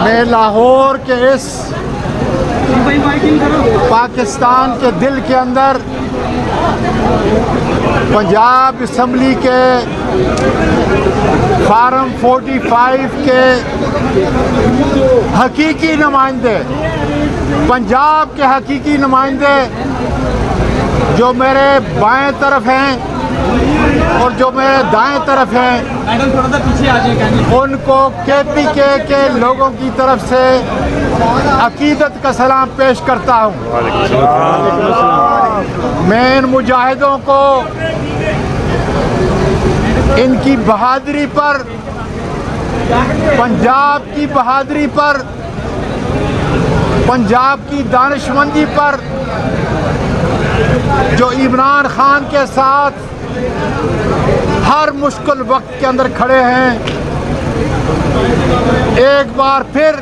मैं लाहौर के इस पाकिस्तान के दिल के अंदर पंजाब असम्बली के फार्म 45 के हकीकी नुमाइंदे, पंजाब के हकीकी नुमाइंदे जो मेरे बाएं तरफ हैं और जो मेरे दाएं तरफ हैं, उनको KPK के लोगों की तरफ से अकीदत का सलाम पेश करता हूँ। मैं इन मुजाहिदों को इनकी बहादुरी पर, पंजाब की बहादुरी पर, पंजाब की दानिशमंदी पर, जो इमरान खान के साथ हर मुश्किल वक्त के अंदर खड़े हैं, एक बार फिर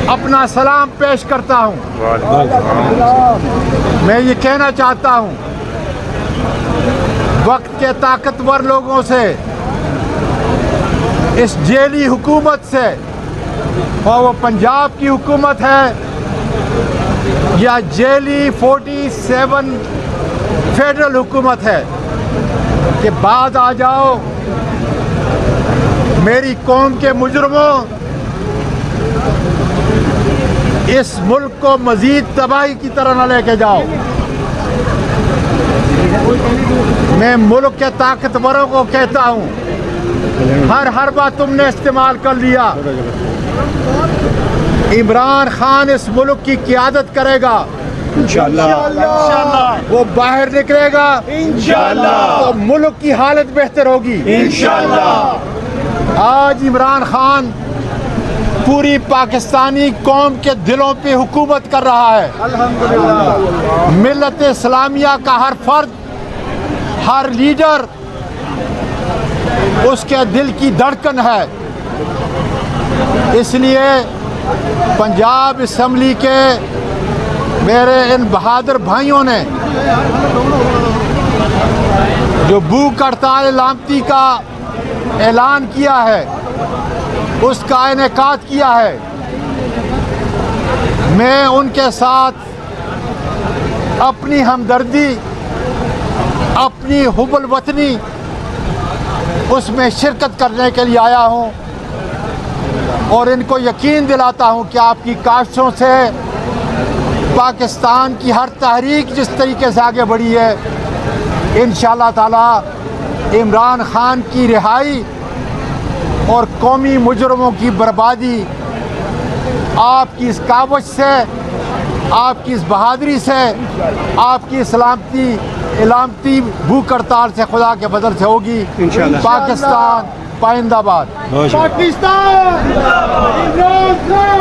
अपना सलाम पेश करता हूं। मैं ये कहना चाहता हूं वक्त के ताकतवर लोगों से, इस जेली हुकूमत से, और वो पंजाब की हुकूमत है या जेली 47 फेडरल हुकूमत है, कि बाद आ जाओ, मेरी कौम के मुजरमों, इस मुल्क को मजीद तबाही की तरह न लेके जाओ। मैं मुल्क के ताकतवरों को कहता हूँ, हर बात तुमने इस्तेमाल कर लिया। इमरान खान इस मुल्क की क़ियादत करेगा इंशाअल्लाह, वो बाहर निकलेगा इंशाअल्लाह, तो मुल्क की हालत बेहतर होगी इंशाअल्लाह। आज इमरान खान पूरी पाकिस्तानी कौम के दिलों पे हुकूमत कर रहा है। अल्हम्दुलिल्लाह। मिल्लत इस्लामिया का हर फर्द, हर लीडर उसके दिल की धड़कन है। इसलिए पंजाब असम्बली के मेरे इन बहादुर भाइयों ने जो भूख हड़ताल सलामती का ऐलान किया है, उसका इनेकाद किया है, मैं उनके साथ अपनी हमदर्दी, अपनी हुब्बुल वतनी, उसमें शिरकत करने के लिए आया हूं और इनको यकीन दिलाता हूं कि आपकी काविशों से पाकिस्तान की हर तहरीक जिस तरीके से आगे बढ़ी है, इंशाअल्लाह ताला इमरान खान की रिहाई और कौमी मुजरमों की बर्बादी आपकी इस काविश से, आपकी इस बहादुरी से, आपकी इलामती भूख हड़ताल से, खुदा के बदल से होगी। पाकिस्तान पाइंदाबाद।